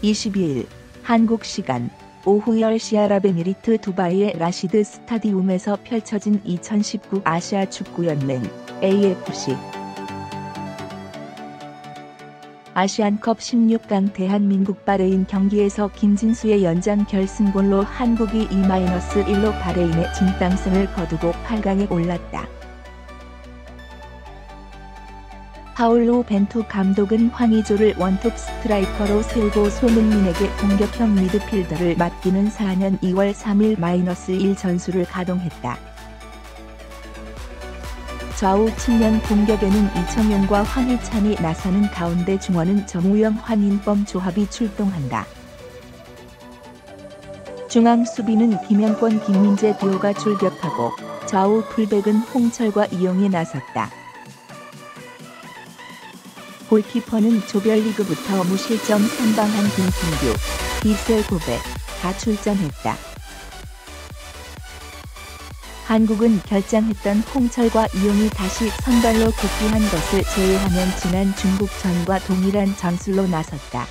22일 한국 시간 오후 10시 아랍에미리트 두바이의 라시드 스타디움에서 펼쳐진 2019 아시아 축구연맹 AFC 아시안컵 16강 대한민국 바레인 경기에서 김진수의 연장 결승골로 한국이 2-1로 바레인의 진땅승을 거두고 8강에 올랐다. 파울로 벤투 감독은 황의조를 원톱 스트라이커로 세우고 손흥민에게 공격형 미드필더를 맡기는 4년 2월 3일 -1 전술을 가동했다. 좌우 측면 공격에는 이청용과 황희찬이 나서는 가운데 중원은 정우영, 황인범 조합이 출동한다. 중앙 수비는 김현권, 김민재 듀오가 출격하고 좌우 풀백은 홍철과 이용이 나섰다. 골키퍼는 조별리그부터 무실점 선방한 김승규, 비셀 고베가 출전했다. 한국은 결장했던 홍철과 이용이 다시 선발로 복귀한 것을 제외하면 지난 중국전과 동일한 전술로 나섰다.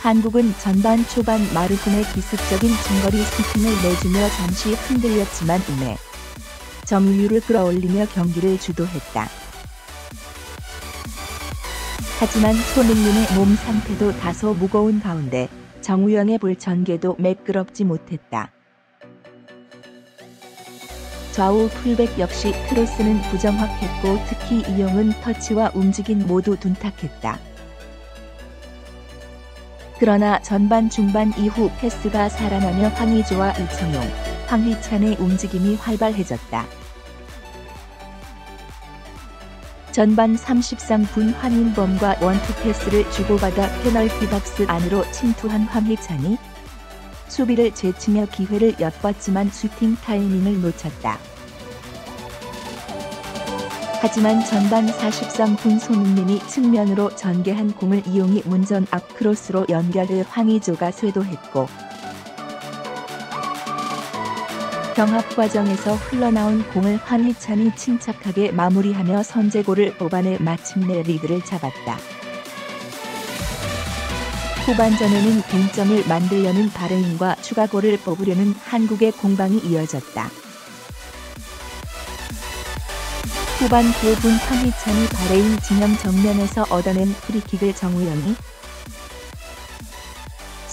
한국은 전반 초반 마르군의 기습적인 중거리 슈팅을 내주며 잠시 흔들렸지만 이내 점유율을 끌어올리며 경기를 주도했다. 하지만 손흥민의 몸 상태도 다소 무거운 가운데 정우영의 볼 전개도 매끄럽지 못했다. 좌우 풀백 역시 크로스는 부정확했고 특히 이용은 터치와 움직임 모두 둔탁했다. 그러나 전반 중반 이후 패스가 살아나며 황의조와 이청용, 황희찬의 움직임이 활발해졌다. 전반 33분 황인범과 원투 패스를 주고받아 페널티 박스 안으로 침투한 황희찬이 수비를 제치며 기회를 엿봤지만 슈팅 타이밍을 놓쳤다. 하지만 전반 43분 손흥민이 측면으로 전개한 공을 이용이 문전 앞 크로스로 연결해 황의조가 쇄도했고 경합 과정에서 흘러나온 공을 황희찬이 침착하게 마무리하며 선제골을 뽑아내 마침내 리드를 잡았다. 후반전에는 동점을 만들려는 바레인과 추가골을 뽑으려는 한국의 공방이 이어졌다. 후반 9분 황희찬이 바레인 진영 정면에서 얻어낸 프리킥을 정우영이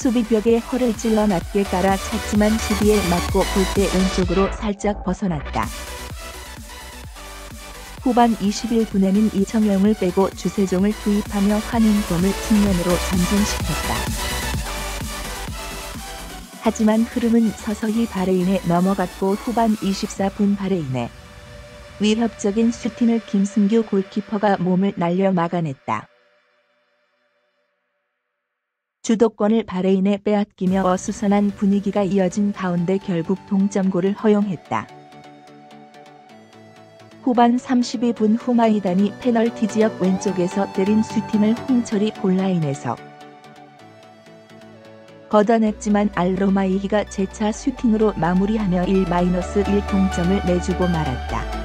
수비벽에 허를 찔러 낮게 깔아 찼지만 수비에 맞고 골대 왼쪽으로 살짝 벗어났다. 후반 21분에는 이청용을 빼고 주세종을 투입하며 황인범을 측면으로 전진시켰다. 하지만 흐름은 서서히 바레인에 넘어갔고 후반 24분 바레인의 위협적인 슈팅을 김승규 골키퍼가 몸을 날려 막아냈다. 주도권을 바레인에 빼앗기며 어수선한 분위기가 이어진 가운데 결국 동점골을 허용했다. 후반 32분 후마이단이 페널티 지역 왼쪽에서 때린 슈팅을 홍철이 골라인에서 걷어냈지만 알로마이히가 재차 슈팅으로 마무리하며 1-1 동점을 내주고 말았다.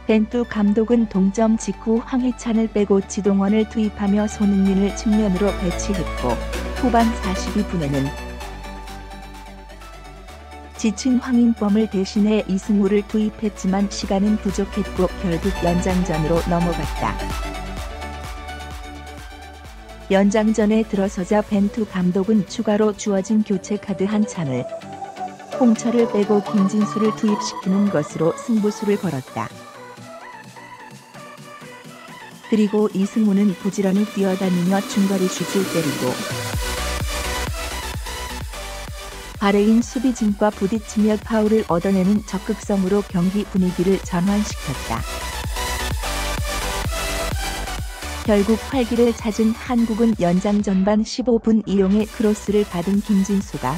벤투 감독은 동점 직후 황희찬을 빼고 지동원을 투입하며 손흥민을 측면으로 배치했고 후반 42분에는 지친 황인범을 대신해 이승우를 투입했지만 시간은 부족했고 결국 연장전으로 넘어갔다. 연장전에 들어서자 벤투 감독은 추가로 주어진 교체 카드 한 장을 홍철을 빼고 김진수를 투입시키는 것으로 승부수를 걸었다. 그리고 이승우는 부지런히 뛰어다니며 중거리 슛을 때리고 바레인 수비진과 부딪히며 파울을 얻어내는 적극성으로 경기 분위기를 전환시켰다. 결국 활기를 찾은 한국은 연장 전반 15분 이용의 크로스를 받은 김진수가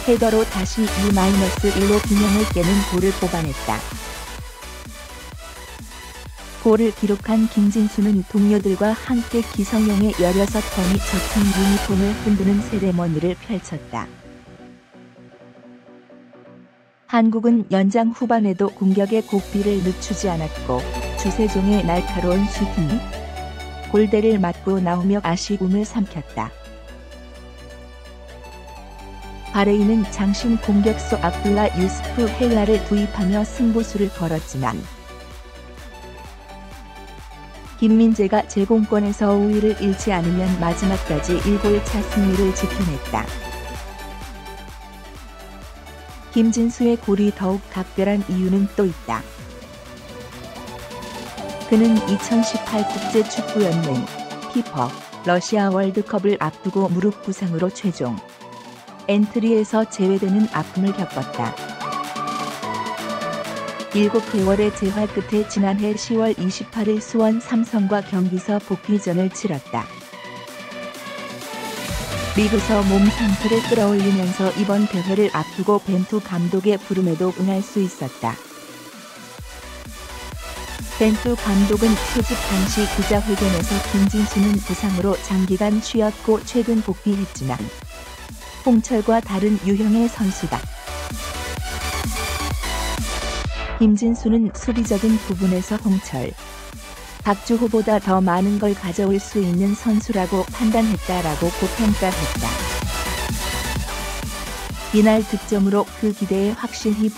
헤더로 다시 2-1로 균형을 깨는 골을 뽑아냈다. 골을 기록한 김진수는 동료들과 함께 기성용의 16번이 적힌 유니폼을 흔드는 세레머니를 펼쳤다. 한국은 연장 후반에도 공격의 고삐를 늦추지 않았고 주세종의 날카로운 슈팅이 골대를 맞고 나오며 아쉬움을 삼켰다. 바레인은 장신 공격수 압둘라 유스프 헬라를 투입하며 승부수를 걸었지만 김민재가 제공권에서 우위를 잃지 않으면 마지막까지 1골차 승리를 지켜냈다. 김진수의 골이 더욱 각별한 이유는 또 있다. 그는 2018 국제축구연맹 피파 러시아 월드컵을 앞두고 무릎 부상으로 최종 엔트리에서 제외되는 아픔을 겪었다. 7개월의 재활 끝에 지난해 10월 28일 수원 삼성과 경기서 복귀전을 치렀다. 리그서 몸 상태를 끌어올리면서 이번 대회를 앞두고 벤투 감독의 부름에도 응할 수 있었다. 벤투 감독은 소집 당시 기자회견에서 김진수는 부상으로 장기간 쉬었고 최근 복귀했지만 홍철과 다른 유형의 선수다. 김진수는 수비적인 부분에서 홍철, 박주호보다 더 많은 걸 가져올 수 있는 선수라고 판단했다라고 고평가했다. 이날 득점으로 그 기대에 확실히